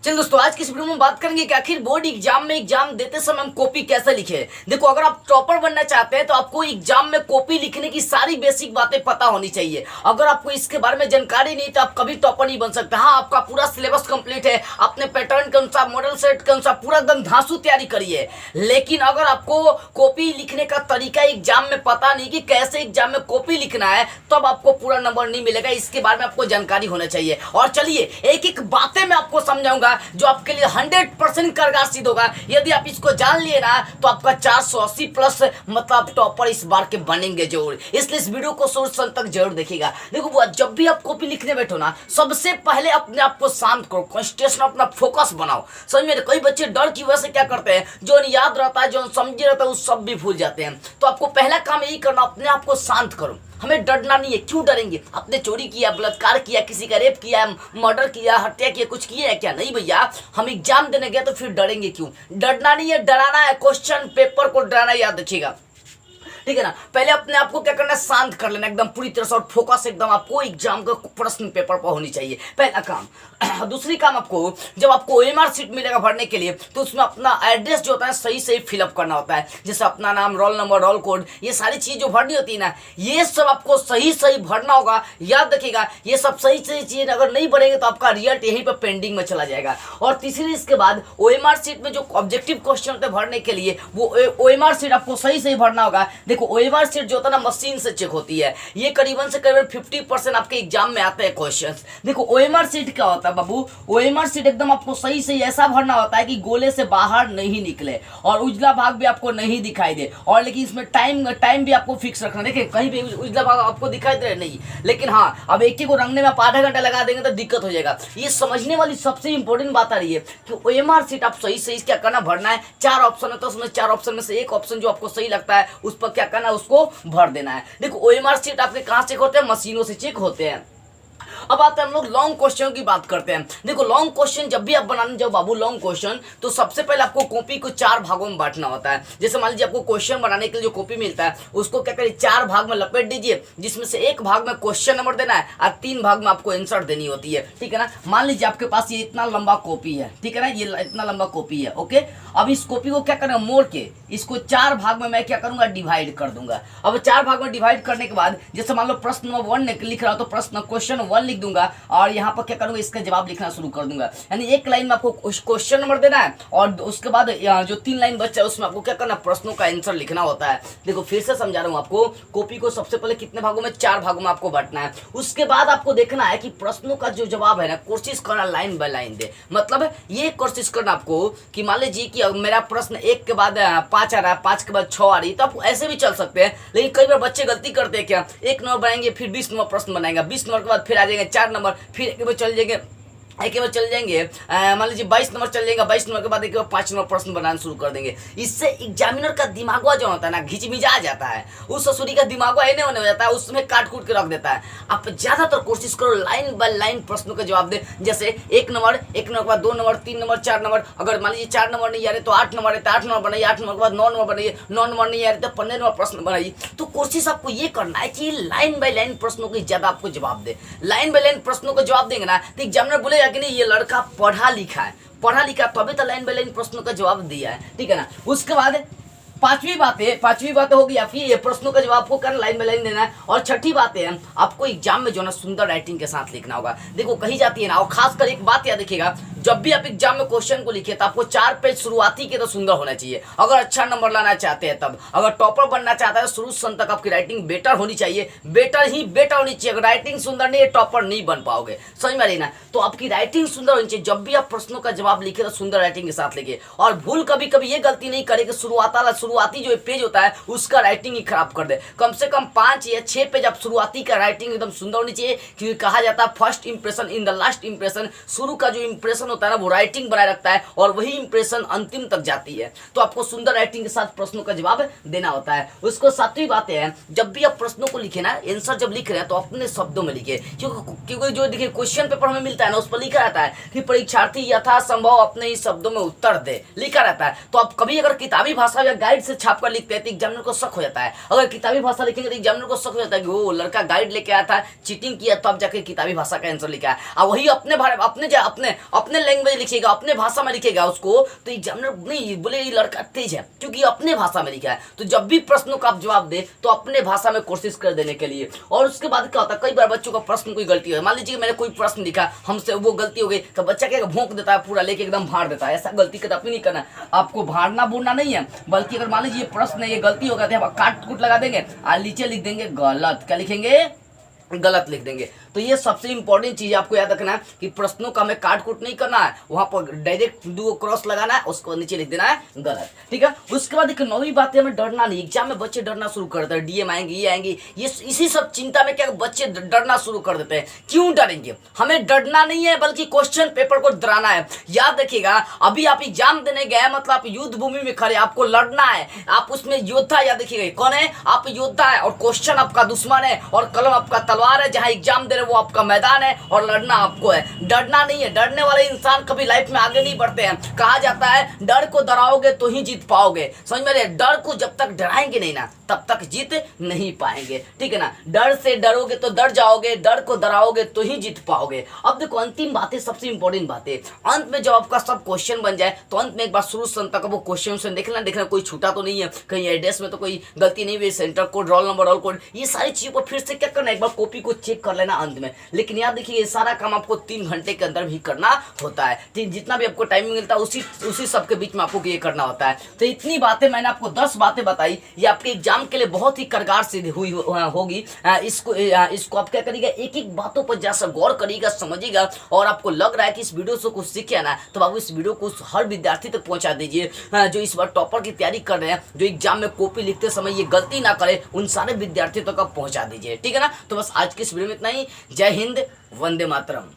चलिए दोस्तों, आज की इस वीडियो में बात करेंगे कि आखिर बोर्ड एग्जाम में एग्जाम देते समय हम कॉपी कैसे लिखे। देखो, अगर आप टॉपर बनना चाहते हैं तो आपको एग्जाम में कॉपी लिखने की सारी बेसिक बातें पता होनी चाहिए। अगर आपको इसके बारे में जानकारी नहीं तो आप कभी टॉपर नहीं बन सकते। हाँ, आपका पूरा सिलेबस कंप्लीट है, अपने पैटर्न के अनुसार, मॉडल सेट के अनुसार पूरा एकदम धांसू तैयारी करिए। लेकिन अगर आपको कॉपी लिखने का तरीका एग्जाम में पता नहीं कि कैसे एग्जाम में कॉपी लिखना है, तब आपको पूरा नंबर नहीं मिलेगा। इसके बारे में आपको जानकारी होना चाहिए। और चलिए, एक एक बातें मैं आपको समझाऊंगा जो आपके लिए 100% कारगर सिद्ध होगा। यदि आप इसको जान लिए ना तो आपका 480 प्लस मतलब टॉपर इस बार के बनेंगे जरूर। इसलिए इस वीडियो को शुरू से अंत तक जरूर देखिएगा। देखो, जब भी आप कॉपी लिखने बैठो ना, सबसे पहले अपने आप को शांत करो, कंसंट्रेशन, अपना फोकस बनाओ। समझ में? कई बच्चे डर की वजह से क्या करते हैं, जो याद रहता है, जो समझे रहता है, वो सब भी भूल जाते हैं। तो आपको पहला काम यही करना, अपने आप को शांत करो। हमें डरना नहीं है। क्यों डरेंगे? आपने चोरी किया, बलात्कार किया, किसी का रेप किया, मर्डर किया, हत्या किया, कुछ किया है क्या? नहीं भैया, हम एग्जाम देने गए तो फिर डरेंगे क्यों? डरना नहीं है, डराना है। क्वेश्चन पेपर को डराना, याद रखिएगा, ठीक है ना। पहले अपने आप को क्या करना है, शांत कर लेना एकदम पूरी तरह से, और फोकस एकदम आपको एग्जाम का प्रश्न पेपर पर होनी चाहिए, पहला काम। दूसरी काम, आपको जब आपको ओएमआर सीट मिलेगा भरने के लिए, तो उसमें अपना एड्रेस जो होता है सही सही फिलअप करना होता है। जैसे अपना नाम, रोल नंबर, रोल कोड, ये सारी चीज जो भरनी होती है ना, ये सब आपको सही सही भरना होगा। याद रखिएगा, ये सब सही सही चीज अगर नहीं भरेंगे तो आपका रिजल्ट यहीं पर पेंडिंग में चला जाएगा। और तीसरी, इसके बाद ओएमआर सीट में जो ऑब्जेक्टिव क्वेश्चन होते हैं भरने के लिए, वो ओएमआर सीट आपको सही सही भरना होगा। देखो, ओएमआर सीट जो होता है ना, मशीन से चेक होती है। ये करीबन से करीबन 50% आपके एग्जाम में आते हैं क्वेश्चंस। देखो, ओएमआर सीट क्या होता है बाबू? ओएमआर सीट एकदम आपको सही सही ऐसा भरना होता है कि गोले से बाहर नहीं निकले और उजला भाग भी आपको नहीं दिखाई दे। और लेकिन इसमें टाइम भी आपको फिक्स रखना। देखिए, कहीं भी उजला भाग आपको दिखाई दे नहीं, लेकिन हाँ, अब एक को रंगने में आप आधा घंटा लगा देंगे तो दिक्कत हो जाएगा। ये समझने वाली सबसे इंपॉर्टेंट बात आ रही है कि ओएमआर सीट आप सही सही क्या करना, भरना है। 4 ऑप्शन है तो उसमें 4 ऑप्शन में से एक ऑप्शन जो आपको सही लगता है उस पर क्या करना है, उसको भर देना है। देखो, ओएमआर सीट आपके कहां चेक होते हैं? मशीनों से चेक होते हैं। अब आते हैं हम लोग लॉन्ग क्वेश्चन की बात करते हैं। देखो, लॉन्ग क्वेश्चन जब भी आप बनाने जाओ बाबू, लॉन्ग क्वेश्चन, तो सबसे पहले आपको कॉपी को 4 भागों में बांटना होता है। जैसे मान लीजिए आपको क्वेश्चन बनाने के लिए जो कॉपी मिलता है उसको क्या करिए, 4 भाग में लपेट दीजिए, जिसमें से एक भाग में क्वेश्चन नंबर देना है और 3 भाग में आपको आंसर देनी होती है, ठीक है ना। मान लीजिए आपके पास ये इतना लंबा कॉपी है, ठीक है ना, ये इतना लंबा कॉपी है, ओके। अब इस कॉपी को क्या करेंगे, मोड़ के इसको 4 भाग में मैं क्या करूंगा, डिवाइड कर दूंगा। अब 4 भाग में डिवाइड करने के बाद, जैसे मान लो प्रश्न नंबर 1 लिख रहा हो तो प्रश्न क्वेश्चन 1 लिख दूंगा और यहाँ पर क्या करूंगा, इसका जवाब लिखना शुरू कर दूंगा। यानी एक लाइन में आपको क्वेश्चन नंबर देना है और उसके बाद जो 3 लाइन बचा है उसमें आपको क्या करना, प्रश्नों का आंसर लिखना होता है। देखो, फिर से समझा रहा हूँ आपको, कॉपी को सबसे पहले कितने भागों में, 4 भागों में आपको बांटना है। उसके बाद आपको देखना है कि प्रश्नों का जो जवाब है ना, कोशिश करना लाइन बाय लाइन दे। मतलब ये कोशिश करना आपको कि मान लीजिए कि मेरा प्रश्न 1 के बाद 5 आ रहा है, 5 के बाद 6 आ रही है, तो आप ऐसे भी चल सकते हैं। लेकिन कई बार बच्चे गलती करते हैं, क्या 1 नंबर बनाएंगे, फिर 20 नंबर प्रश्न बनाएंगे, 20 नंबर के बाद फिर आ जाएंगे 4 नंबर, फिर एक बार चल जाएंगे, एक बार चल जाएंगे, मान लीजिए 22 नंबर चल जाएगा, 22 नंबर के बाद एक बार 5 नंबर प्रश्न बनाना शुरू कर देंगे। इससे एग्जामिनर का दिमागवा जो होता है ना, घिचमिचा जाता है। उस ससुरी का दिमागवा ऐसे होने हो जाता है, उसमें काट कूट के रख देता है। आप ज्यादातर कोशिश करो लाइन बाय लाइन प्रश्नों का जवाब दे। जैसे 1 नंबर के बाद 2 नंबर, 3 नंबर, 4 नंबर। अगर मान लीजिए 4 नंबर नहीं आ रहे तो 8 नंबर है तो 8 नंबर बनाइए, 8 नंबर के बाद 9 नंबर बनाइए, 9 नंबर नहीं आ रहे तो 15 नंबर प्रश्न बनाइए। तो कोशिश आपको ये करना है कि लाइन बाय लाइन प्रश्नों की ज्यादा आपको जवाब दे। लाइन बाय लाइन प्रश्नों का जवाब देंगे ना तो एग्जामिनर बोलेगा कि नहीं, ये लड़का पढ़ा लिखा है, तभी तो लाइन बाय लाइन प्रश्नों का जवाब दिया है, ठीक है ना। उसके बाद पांचवी बात होगी आपकी, ये प्रश्नों का जवाब को करना, लाइन बाय लाइन देना है। और छठी बात है, आपको एग्जाम में जो ना सुंदर राइटिंग के साथ लिखना होगा। देखो, कही जाती है ना, और खासकर एक बात याद रखिएगा, जब भी आप एग्जाम में क्वेश्चन को लिखिए तो आपको 4 पेज शुरुआती के तो सुंदर होना चाहिए, अगर अच्छा नंबर लाना चाहते हैं तब। अगर टॉपर बनना चाहता है तो शुरू से अंत तक आपकी राइटिंग बेटर होनी चाहिए, बेटर होनी चाहिए। अगर राइटिंग सुंदर नहीं है, टॉपर नहीं बन पाओगे, समझ में लेना। तो आपकी राइटिंग सुंदर होनी चाहिए। जब भी आप प्रश्नों का जवाब लिखे तो सुंदर राइटिंग के साथ लिखे। और भूल कभी कभी ये गलती नहीं करे कि शुरुआती जो पेज होता है उसका राइटिंग ही खराब कर दे। कम से कम 5 या 6 पेज आप शुरुआती का राइटिंग एकदम सुंदर होनी चाहिए, क्योंकि कहा जाता है first impression in the last impression. शुरू का जो इंप्रेशन होता है ना, वो राइटिंग बनाए रखता है और वही इंप्रेशन अंतिम तक जाती है। तो आपको सुंदर राइटिंग के साथ प्रश्नों का जवाब देना होता है। उसको 7वीं बात है, जब भी आप प्रश्नों को लिखे ना, आंसर जब लिख रहे हैं तो अपने शब्दों में लिखे। क्योंकि जो देखिए क्वेश्चन पेपर हमें मिलता है ना, उस पर लिखा रहता है कि परीक्षार्थी यथासंभव अपने ही शब्दों में उत्तर दे, लिखा रहता है। तो आप कभी अगर किताबी भाषा या गाइड से छाप कर लिखते हैं तो एग्जामिनर को शक हो जाता है। अगर किताबी भाषा लिखेंगे तो एग्जामिनर को शक हो जाता है कि वो लड़का गाइड लेके आया था, चीटिंग किया, तब जाके किताबी भाषा का आंसर लिखा है। और वही अपने लैंग्वेज लिखेगा, अपने भाषा में लिखेगा उसको, तो एग्जामिनर नहीं बोले ये लड़का तेज है क्योंकि अपने भाषा में लिखा है। तो जब भी प्रश्नों का आप जवाब दे तो अपने भाषा में कोशिश कर देने के लिए। और उसके बाद क्या होता है, कई बार बच्चों का प्रश्न कोई गलती है, मान लीजिए मैंने कोई प्रश्न लिखा हमसे, वो गलती हो गई, तो बच्चा क्या भोंक देता है, पूरा लेके एकदम भाड़ देता है। ऐसा गलती कभी नहीं करना, आपको भाड़ना बोलना नहीं है, बल्कि अगर मान लीजिए प्रश्न है ये गलती हो गया, काट कूट लगा देंगे और नीचे लिख देंगे गलत। क्या लिखेंगे? गलत लिख देंगे। तो ये सबसे इंपॉर्टेंट चीज आपको याद रखना है कि प्रश्नों का हमें काट कूट नहीं करना है, वहां पर डायरेक्ट दो क्रॉस लगाना है, उसको नीचे लिख देना है गलत। ठीक है। उसके बाद देखिए 9वीं बात है, हमें डरना नहीं। एग्जाम में बच्चे डरना शुरू कर देते हैं, डीएम आएंगे, ये आएंगे, ये इसी सब चिंता में क्या बच्चे डरना शुरू कर देते हैं। क्यों डरेंगे? हमें डरना नहीं है, बल्कि क्वेश्चन पेपर को डराना है। याद रखिएगा, अभी आप एग्जाम देने गए मतलब आप युद्ध भूमि में खड़े, आपको लड़ना है, आप उसमें योद्धा। याद रखिएगा कौन है? आप योद्धा है, और क्वेश्चन आपका दुश्मन है, और कलम आपका तलवार है। जहां एग्जाम दे रहे वो आपका मैदान है, और लड़ना आपको है, डरना नहीं है। डरने वाले इंसान कभी लाइफ में आगे नहीं बढ़ते हैं। कहा जाता है डर को डराओगे तो ही जीत पाओगे। समझ में? डर को जब तक डराएंगे नहीं ना तब तक जीत नहीं पाएंगे। ठीक है ना? डर से डरोगे तो डर जाओगे, डर को डराओगे तो ही जीत पाओगे। अब देखो अंतिम बात है, सबसे इंपॉर्टेंट बात है, अंत में जब आपका सब क्वेश्चन बन जाए तो अंत में एक बार शुरू से अंत तक वो क्वेश्चन देखना कोई छूटा तो नहीं है, कहीं एड्रेस में तो कोई गलती नहीं हुई, centre code, roll number, roll code, ये सारी चीजों को फिर से क्या करना, एक बार कॉपी को चेक कर लेना अंत में। लेकिन याद देखिए ये सारा काम आपको 3 घंटे के अंदर भी करना होता है। जितना भी आपको टाइमिंग मिलता है उसी सब के बीच में आपको ये करना होता है। तो इतनी बातें मैंने आपको 10 बातें बताई, ये आपके एग्जाम के लिए बहुत ही कारगर सिद्ध हुई होगी। इसको आप क्या करिएगा, एक एक बातों पर जैसा गौर करिएगा, समझिएगा, और आपको लग रहा है कि इस वीडियो से कुछ सीखे ना, तो बाबू इस वीडियो को हर विद्यार्थी तक पहुंचा दीजिए जो इस बार टॉपर की तैयारी कर रहे हैं, जो एग्जाम में कॉपी लिखते समय ये गलती ना करे, उन सारे विद्यार्थियों तक आप पहुंचा दीजिए। ठीक है ना? तो बस आज की इस वीडियो में इतना ही। जय हिंद, वंदे मातरम।